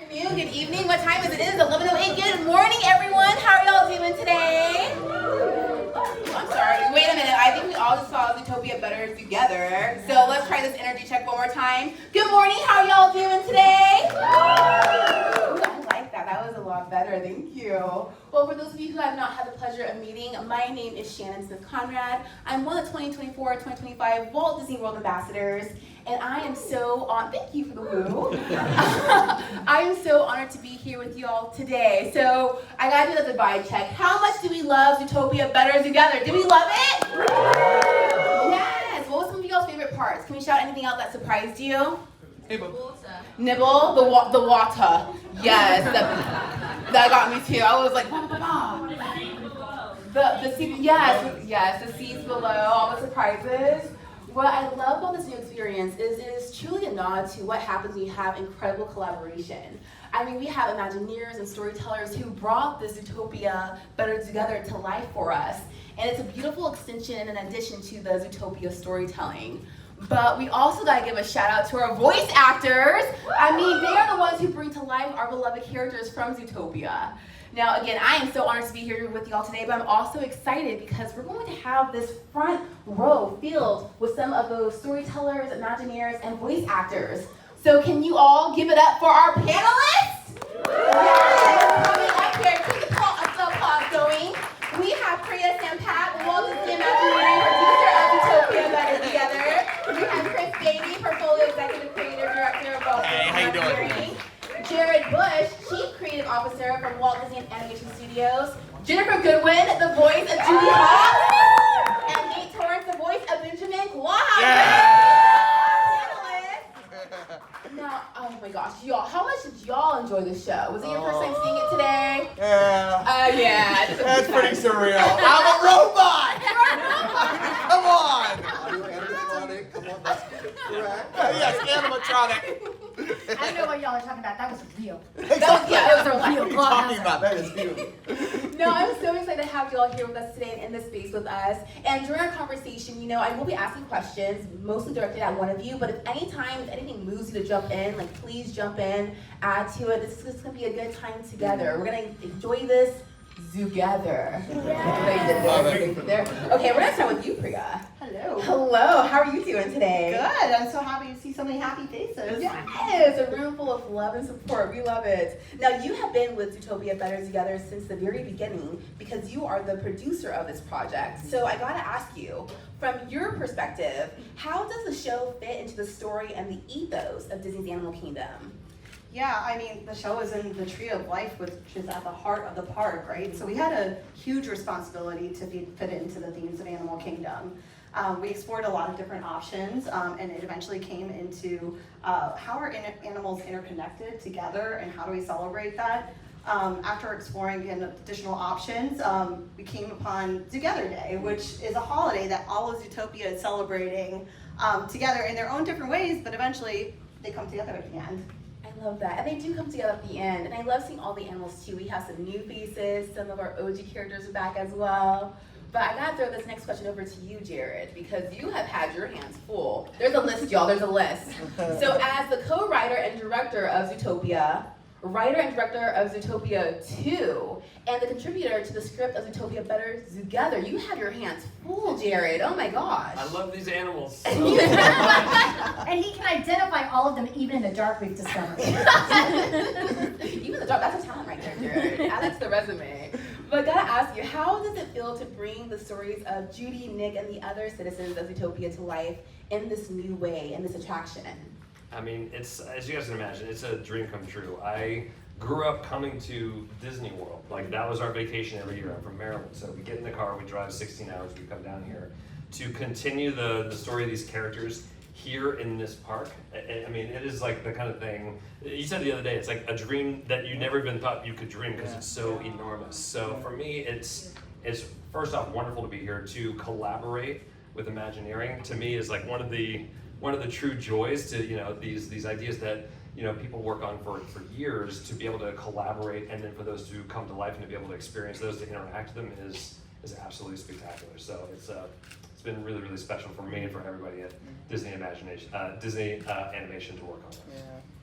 Afternoon, good evening. What time is it? It is 11:08. Good morning, everyone. How are y'all doing today? I'm sorry. Wait a minute. I think we all just saw Zootopia Better Together. So let's try this energy check one more time. Good morning. How are y'all doing today? Ooh, I like that. That was a lot better. Thank you. Well, for those of you who have not had the pleasure of meeting, my name is Shannon Smith-Conrad. I'm one of the 2024-2025 Walt Disney World Ambassadors. And I am so thank you for the woo. I am so honored to be here with you all today. So I gotta do the vibe check. How much do we love Zootopia Better Together? Do we love it? Yes. What was some of y'all's favorite parts? Can we shout anything out that surprised you? Nibble. Nibble, the water. Yes, that got me too. I was like, bah, bah, bah. The sea, yes, the seas below, all the surprises. What I love about this new experience is it is truly a nod to what happens when you have incredible collaboration. I mean, we have Imagineers and storytellers who brought this Zootopia Better Together to life for us. And it's a beautiful extension and an addition to the Zootopia storytelling. But we also gotta give a shout out to our voice actors. I mean, they are the ones who bring to life our beloved characters from Zootopia. Now, again, I am so honored to be here with y'all today, but I'm also excited because we're going to have this front row filled with some of those storytellers, Imagineers, and voice actors. So can you all give it up for our panelists? Yes, coming up here, keep the applause going. We have Priya, Sampat, Walt Disney Imagineering, producer of Zootopia Better Together. We have Beatty, portfolio executive creator, director of Walt Disney Imagineering. Jared Bush, Chief Creative Officer from Walt Disney Animation Studios. Ginnifer Goodwin, the voice of Judy. And Torrence, the voice of Benjamin Clawhauser. Now, oh my gosh, y'all, how much did y'all enjoy the show? Was it your first time seeing it today? Yeah. Yeah. That's pretty surreal. I'm a robot! Come on! Animatronic, come on, that's correct. Yes, animatronic. I don't know what y'all are talking about. That was real. It was a What are real you talking about? That is you. No, I'm so excited to have you all here with us today and in this space with us. And during our conversation, you know, I will be asking questions, mostly directed at one of you, but if anything moves you to jump in, like please jump in, add to it. This is gonna be a good time together. We're gonna enjoy this Zoogether. Okay, we're gonna start with you, Priya. Hello. Hello, how are you doing today? Good. I'm so happy to see so many happy faces. Yes, a room full of love and support. We love it. Now, you have been with Zootopia Better Together since the very beginning because you are the producer of this project. So I gotta ask you, from your perspective, how does the show fit into the story and the ethos of Disney's Animal Kingdom? Yeah, I mean, the show is in the Tree of Life, which is at the heart of the park, right? So we had a huge responsibility to fit it into the themes of Animal Kingdom. We explored a lot of different options, and it eventually came into how are animals interconnected together and how do we celebrate that? After exploring again additional options, we came upon Zoogether Day, which is a holiday that all of Zootopia is celebrating together in their own different ways, but eventually they come together at the end. I love that. And they do come together at the end. And I love seeing all the animals too. We have some new faces, some of our OG characters are back as well. But I gotta throw this next question over to you, Jared, because you have had your hands full. There's a list, y'all, there's a list. So as the co-writer and director of Zootopia, writer and director of Zootopia 2, and the contributor to the script of Zootopia Better Together, you have your hands full, Jared. Oh my gosh. I love these animals. And he can identify all of them even in the dark, we've discovered. Even the dark, that's a talent right there, Jared. Add that to the resume. But I gotta ask you, how does it feel to bring the stories of Judy, Nick, and the other citizens of Zootopia to life in this new way, in this attraction? I mean, it's, as you guys can imagine, it's a dream come true. I grew up coming to Disney World. Like, that was our vacation every year. I'm from Maryland, so we get in the car, we drive 16 hours, we come down here to continue the story of these characters here in this park. I mean, it is like the kind of thing, you said the other day, it's like a dream that you never even thought you could dream because it's so enormous. So for me, it's first off wonderful to be here to collaborate with Imagineering. To me, is like one of the true joys to, you know, these ideas that, you know, people work on for years, to be able to collaborate and then for those to come to life and to be able to experience those, to interact with them is absolutely spectacular. So it's been really, really special for me and for everybody at Disney Animation to work on it.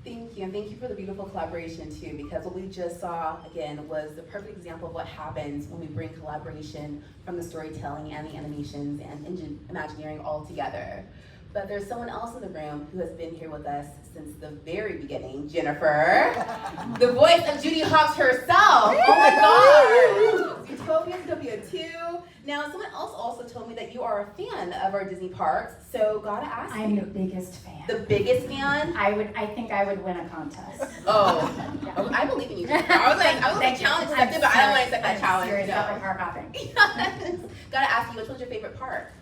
Thank you, and thank you for the beautiful collaboration too, because what we just saw, again, was the perfect example of what happens when we bring collaboration from the storytelling and the animations and Imagineering all together. But there's someone else in the room who has been here with us since the very beginning, Ginnifer, the voice of Judy Hopps herself. Oh my God! Zootopia 2. Now, someone else also told me that you are a fan of our Disney parks, so gotta ask I'm you. the biggest fan. The biggest fan? I think I would win a contest. Oh, Yeah. oh, I believe in you. Ginnifer. I was like challenge accepted, but I don't want to accept that challenge. Serious about my No. park hopping. Yes. Gotta ask you, which one's your favorite park?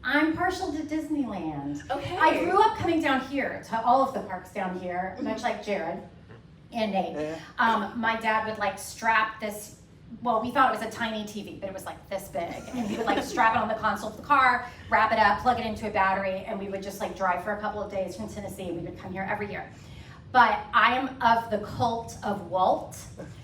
I'm partial to Disneyland. Okay. I grew up coming down here to all of the parks down here, much like Jared and Nate. My dad would like strap this, well, we thought it was a tiny TV, but it was like this big. And he would like strap it on the console of the car, wrap it up, plug it into a battery, and we would just like drive for a couple of days from Tennessee. We would come here every year. But I am of the cult of Walt.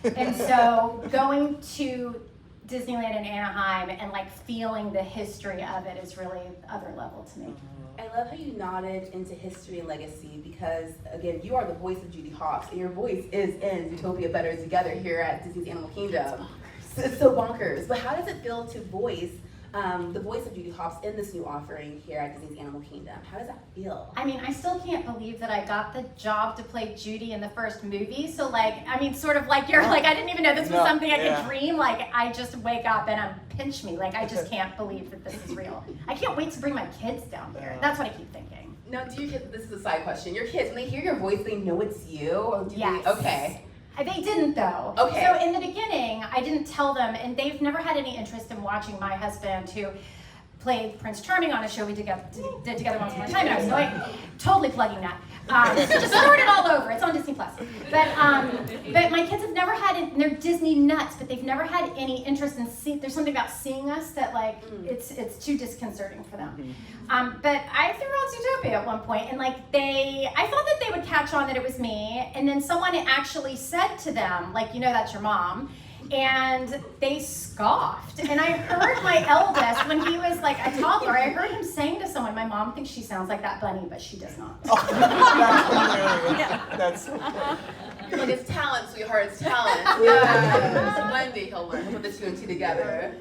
And so going to Disneyland in Anaheim and like feeling the history of it is really other level to me. I love how you nodded into history and legacy because, again, you are the voice of Judy Hopps, and your voice is in Zootopia Better Together here at Disney's Animal Kingdom. It's so bonkers. But how does it feel to voice the voice of Judy Hopps in this new offering here at Disney's Animal Kingdom? How does that feel? I mean, I still can't believe that I got the job to play Judy in the first movie. So like, I mean, sort of like you're like, I didn't even know this was something I could dream. Like, I just wake up and pinch me. Like, I just can't believe that this is real. I can't wait to bring my kids down here. That's what I keep thinking. Now, do your kids, this is a side question, your kids, when they hear your voice, they know it's you? Or do Yes. They, okay. They didn't though. Okay. So in the beginning, I didn't tell them, and they've never had any interest in watching my husband who played Prince Charming on a show we did together once upon a time, and I was like, totally plugging that. Just start it all over. It's on Disney Plus. But my kids have never had it. They're Disney nuts, but they've never had any interest in seeing. There's something about seeing us that like it's too disconcerting for them. But I threw out Zootopia at one point, and like I thought that they would catch on that it was me, and then someone actually said to them, like, you know, that's your mom. And they scoffed. And I heard my eldest, when he was like a toddler, I heard him saying to someone, my mom thinks she sounds like that bunny, but she does not. That's so funny. Like, it's talent, sweetheart, it's talent. Yes. One day he'll learn to put the two and two together.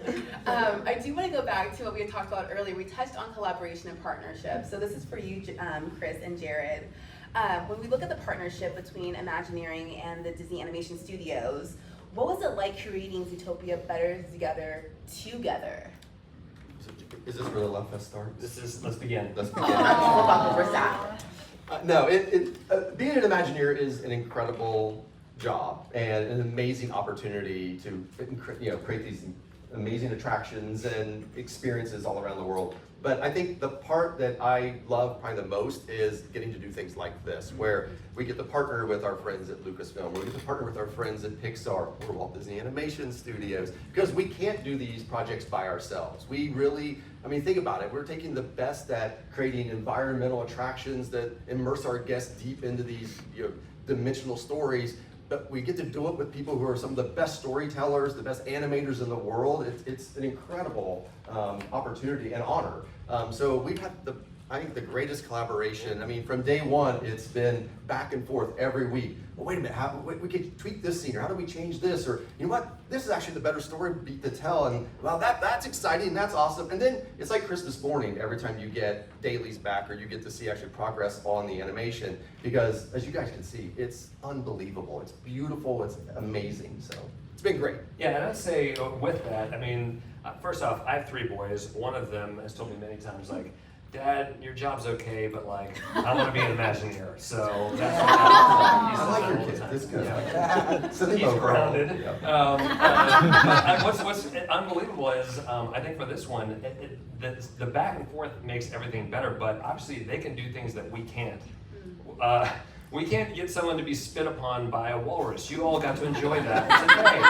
I do want to go back to what we had talked about earlier. We touched on collaboration and partnership. So this is for you, Chris and Jared. When we look at the partnership between Imagineering and the Disney Animation Studios, what was it like creating Zootopia Better Together? Is this where the Love Fest starts? Let's begin. Let's begin. Oh, No, being an Imagineer is an incredible job and an amazing opportunity to create these amazing attractions and experiences all around the world. But I think the part that I love probably the most is getting to do things like this, where we get to partner with our friends at Lucasfilm, where we get to partner with our friends at Pixar or Walt Disney Animation Studios, because we can't do these projects by ourselves. We really, I mean, think about it. We're taking the best at creating environmental attractions that immerse our guests deep into these dimensional stories. But we get to do it with people who are some of the best storytellers, the best animators in the world. It's an incredible opportunity and honor. So we've had I think the greatest collaboration. I mean, from day one, it's been back and forth every week. Well, wait a minute, we could tweak this scene, or how do we change this? Or, you know what, this is actually the better story to tell, and well, that's exciting, that's awesome. And then it's like Christmas morning every time you get dailies back, or you get to see actually progress on the animation, because as you guys can see, it's unbelievable, it's beautiful, it's amazing, so it's been great. Yeah, and I'd say with that, I mean, first off, I have 3 boys. One of them has told me many times, like, Dad, your job's okay, but like, I want to be an Imagineer. So that's what I like your kid. This guy's like, so he's grounded. Yeah. What's unbelievable is, I think for this one, the back and forth makes everything better, but obviously they can do things that we can't. We can't get someone to be spit upon by a walrus. You all got to enjoy that today.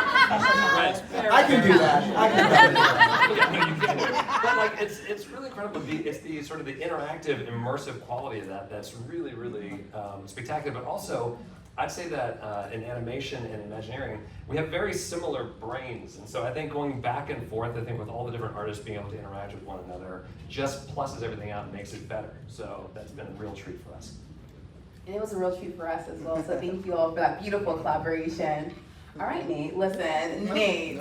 I can do that. Yeah, no, you can. But like, it's really incredible. It's the sort of the interactive, immersive quality of that that's really, really spectacular. But also, I'd say that in animation and Imagineering, we have very similar brains. And so I think going back and forth, I think with all the different artists being able to interact with one another, just pluses everything out and makes it better. So that's been a real treat for us. And it was a real treat for us as well. So thank you all for that beautiful collaboration. All right, Nate, listen, Nate,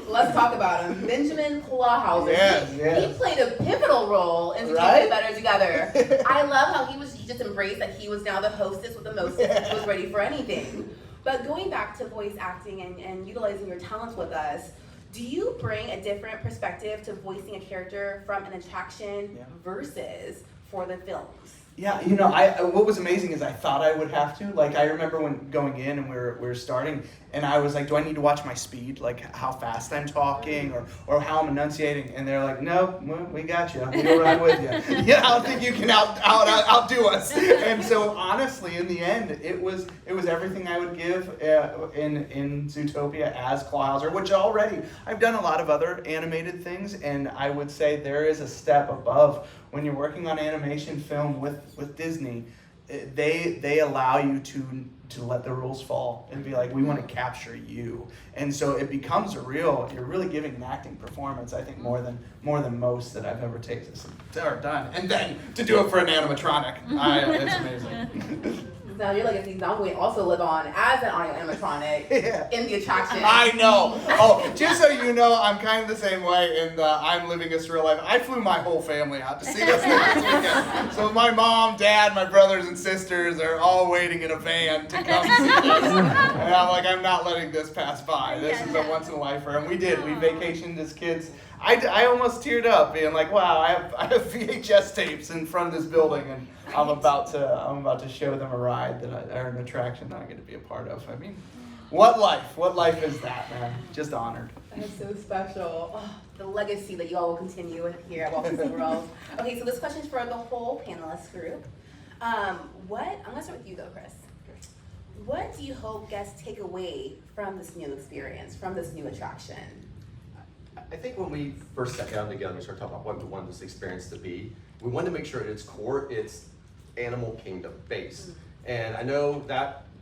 let's talk about him. Benjamin Clawhauser. Yes. He played a pivotal role in Zootopia Better Together. I love how he just embraced that he was now the hostess with the mostest. He was ready for anything. But going back to voice acting and utilizing your talents with us, do you bring a different perspective to voicing a character from an attraction versus for the films? Yeah, what was amazing is I thought I would have to. Like, I remember when going in and we were starting, and I was like, do I need to watch my speed? Like, how fast I'm talking or how I'm enunciating? And they're like, no, we got you. We'll ride with you. I don't think you can outdo us. And so, honestly, in the end, it was everything I would give in Zootopia as Clawhauser, which already, I've done a lot of other animated things, and I would say there is a step above. When you're working on animation film with Disney, they allow you to let the rules fall and be like, we want to capture you. And so it becomes you're really giving an acting performance, I think, more than most that I've ever taken or done. And then to do it for an animatronic, it's amazing. Now your legacy is going to also live on as an audio animatronic in the attraction. I know. Oh, just so you know, I'm kind of the same way in the I'm Living a Surreal Life. I flew my whole family out to see us last weekend. So my mom, dad, my brothers and sisters are all waiting in a van to come see us. And I'm like, I'm not letting this pass by. This is a once in a lifer. And we did. We vacationed as kids. I almost teared up, being like, wow, I have VHS tapes in front of this building, and I'm about to show them a ride or an attraction that I get to be a part of. I mean, what life is that, man? Just honored. That is so special. Oh, the legacy that you all will continue with here at Walt Disney World. Okay, so this question is for the whole panelist group. I'm gonna start with you though, Chris. What do you hope guests take away from this new experience, from this new attraction? I think when we first sat down together and started talking about what we wanted this experience to be, we wanted to make sure at its core, it's animal kingdom based. And I know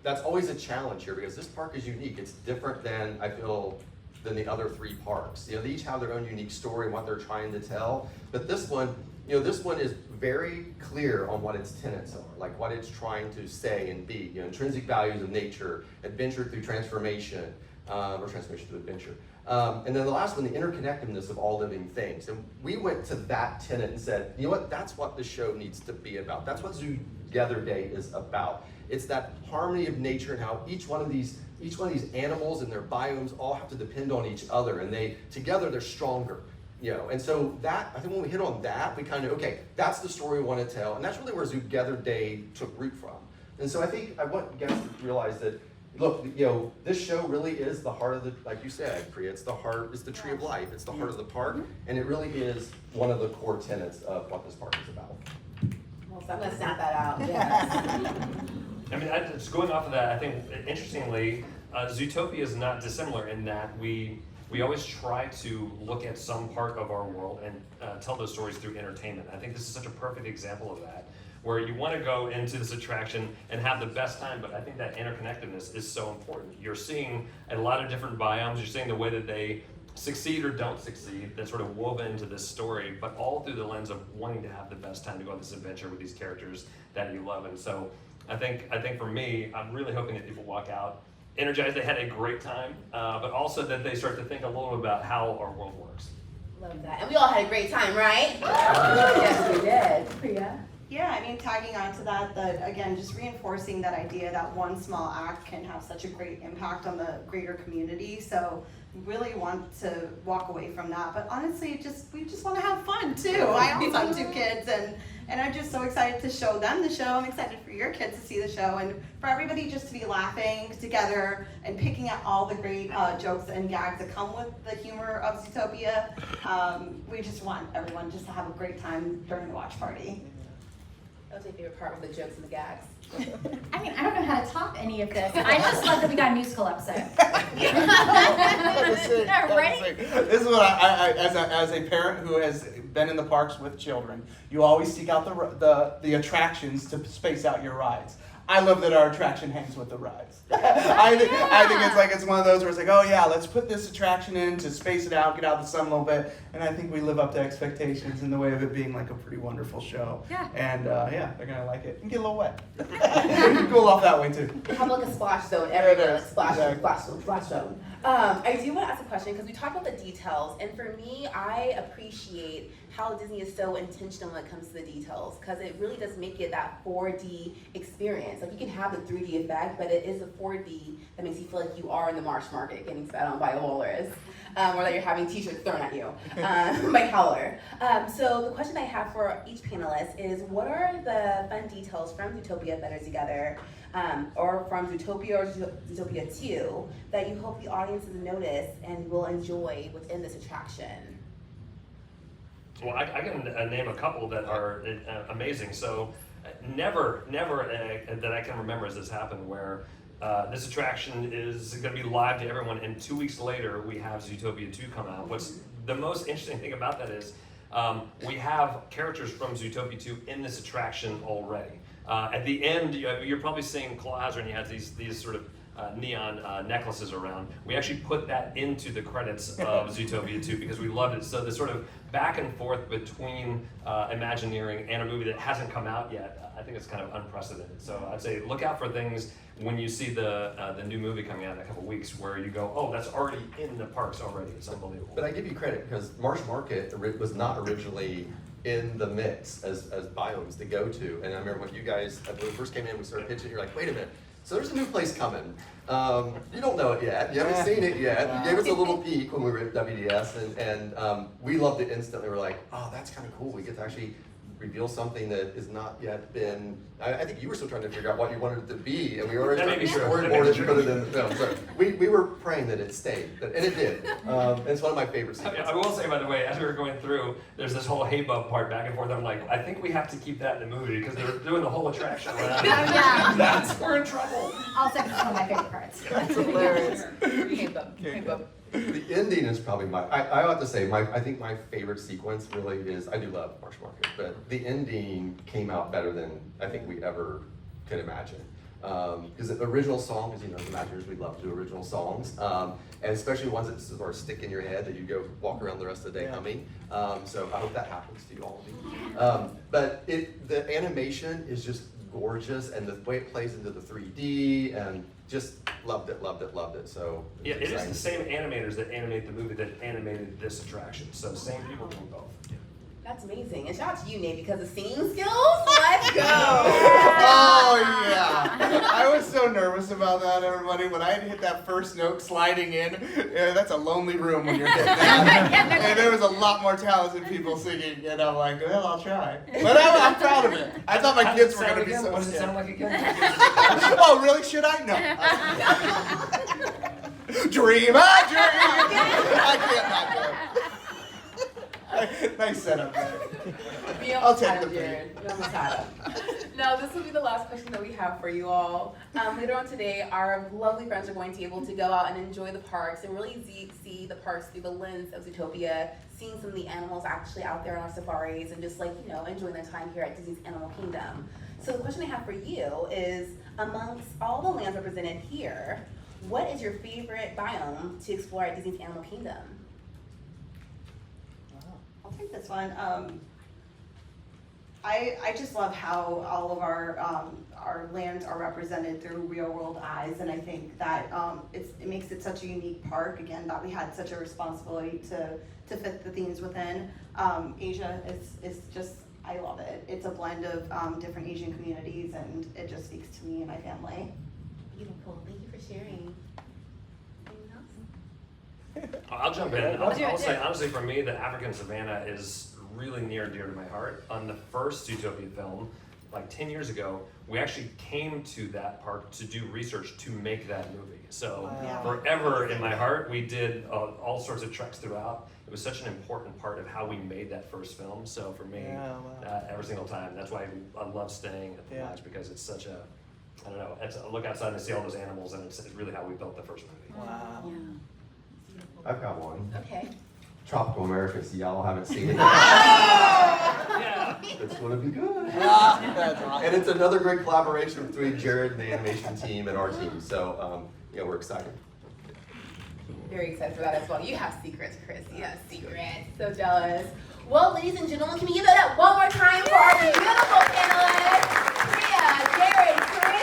that's always a challenge here because this park is unique. It's different than, I feel, than the other three parks. They each have their own unique story and what they're trying to tell. But this one is very clear on what its tenets are, like what it's trying to say and be. Intrinsic values of nature, adventure through transformation, or transformation through adventure. And then the last one, the interconnectedness of all living things. And we went to that tenet and said, you know what, that's what the show needs to be about. That's what Zoogether Day is about. It's that harmony of nature and how each one of these animals and their biomes all have to depend on each other, and together they're stronger. And so that, I think when we hit on that, we kind of, okay, that's the story we want to tell, and that's really where Zoogether Day took root from. And so I think I want guests to realize that, look, this show really is the heart of the, like you said, Priya, it's the tree of life, it's the heart of the park, and it really is one of the core tenets of what this park is about. Well, so I'm gonna snap that out. Yes. I mean, just going off of that, I think, interestingly, Zootopia is not dissimilar in that we always try to look at some part of our world and tell those stories through entertainment. I think this is such a perfect example of that, where you want to go into this attraction and have the best time, but I think that interconnectedness is so important. You're seeing a lot of different biomes, you're seeing the way that they succeed or don't succeed, that's sort of woven into this story, but all through the lens of wanting to have the best time to go on this adventure with these characters that you love. And so I think for me, I'm really hoping that people walk out energized, they had a great time, but also that they start to think a little bit about how our world works. Love that. And we all had a great time, right? Yes, we did. Priya? Yeah, I mean, tagging on to that, again, just reinforcing that idea that one small act can have such a great impact on the greater community. So really want to walk away from that. But honestly, we just want to have fun too. I also have 2 kids, and I'm just so excited to show them the show. I'm excited for your kids to see the show, and for everybody just to be laughing together and picking at all the great jokes and gags that come with the humor of Zootopia. We just want everyone just to have a great time during the watch party. That was my favorite part, with the jokes and the gags. I mean, I don't know how to top any of this. I just love that we got a musical episode. Right? This is what I as a parent who has been in the parks with children, you always seek out the attractions to space out your rides. I love that our attraction hangs with the rides. I think it's one of those where it's like, oh yeah, let's put this attraction in to space it out, get out of the sun a little bit, and I think we live up to expectations in the way of it being like a pretty wonderful show. Yeah. And yeah, they're gonna like it and get a little wet. Cool off that way too. Have like a splash zone everywhere, like splash zone, Exactly. splash zone, splash zone. I do want to ask a question because we talked about the details, and for me, I appreciate how Disney is so intentional when it comes to the details, because it really does make it that 4D experience. Like you can have the 3D effect, but it is the 4D that makes you feel like you are in the Marsh Market getting spat on by a walrus, or that you're having t-shirts thrown at you by Howler. So the question I have for each panelist is, what are the fun details from Zootopia Better Together, or from Zootopia or Zootopia 2 that you hope the audiences notice and will enjoy within this attraction? Well, I can name a couple that are amazing. So, never that I can remember has this happened where this attraction is going to be live to everyone, and 2 weeks later we have Zootopia 2 come out. What's the most interesting thing about that is we have characters from Zootopia 2 in this attraction already. At the end, you're probably seeing Clawhauser, and you have these sort of neon necklaces around. We actually put that into the credits of Zootopia 2 because we loved it. So the sort of back and forth between Imagineering and a movie that hasn't come out yet, I think it's kind of unprecedented. So I'd say look out for things when you see the new movie coming out in a couple weeks where you go, oh, that's already in the parks already. It's unbelievable. But I give you credit because Marsh Market was not originally in the mix as biomes to go to. And I remember when you guys, when we first came in, we started pitching, you're like, wait a minute. So there's a new place coming. You don't know it yet. You haven't seen it yet. You gave us a little peek when we were at WDS, and we loved it instantly. We're like, oh, that's kind of cool. We get to actually reveal something that has not yet been. I think you were still trying to figure out what you wanted it to be, and we already started to storyboard it and put it in the film. So we were praying that it stayed, and it did. And it's one of my favorite sequences. I will say, by the way, as we were going through, there's this whole hay bub part back and forth. I'm like, I think we have to keep that in the movie because they're doing the whole attraction around. Yeah. We're in trouble. Also, it's one of my favorite parts. That's hilarious. Hey, bub. The ending is probably I have to say, I think my favorite sequence really is, I do love Marsh Market, but the ending came out better than I think we ever could imagine. Because the original song, as you know, as Imagineers, we love to do original songs, and especially ones that sort of stick in your head that you go walk around the rest of the day humming. So I hope that happens to you all of you. But the animation is just gorgeous, and the way it plays into the 3D, and just loved it. So Yeah, it is the same animators that animate the movie that animated this attraction. So same people doing both. That's amazing. And shout out to you, Nate, because of singing skills. Let's go. Oh yeah, I was so nervous about that, everybody. When I had hit that first note sliding in, that's a lonely room when you're hitting that. And there was a lot more talented people singing, and I'm like, well, I'll try. But I'm proud of it. I thought my kids were going to be so What does it sound scared. like again? Oh, really? Should I? No. Dream a dream. I can't not do it. Nice setup there. We I'll almost take had the him, Jared. We almost had him. Now, this will be the last question that we have for you all. Later on today, our lovely friends are going to be able to go out and enjoy the parks and really see the parks through the lens of Zootopia, seeing some of the animals actually out there on our safaris, and just enjoying their time here at Disney's Animal Kingdom. So the question I have for you is, amongst all the lands represented here, what is your favorite biome to explore at Disney's Animal Kingdom? I'll take this one. I just love how all of our lands are represented through real world eyes, and I think that it makes it such a unique park. Again, that we had such a responsibility to fit the themes within. Asia is just, I love it. It's a blend of different Asian communities, and it just speaks to me and my family. Beautiful. Thank you for sharing. I'll jump in. I'll say, honestly, for me, the African savannah is really near and dear to my heart. On the first Zootopia film, like 10 years ago, we actually came to that park to do research to make that movie. So forever in my heart, we did all sorts of treks throughout. It was such an important part of how we made that first film. So for me, every single time, that's why I love staying at the lodge, because it's such a, I don't know, I look outside and see all those animals, and it's really how we built the first movie. Wow. Yeah. I've got one. Okay. Tropical America, so y'all haven't seen it. Yeah. It's gonna be good. That's awesome. And it's another great collaboration between Jared and the animation team and our team. So yeah, we're excited. Very excited for that as well. You have secrets, Chris. You have secrets. So jealous. Well, ladies and gentlemen, can we give it up one more time for our beautiful panelists? Priya, Jared, Torrence,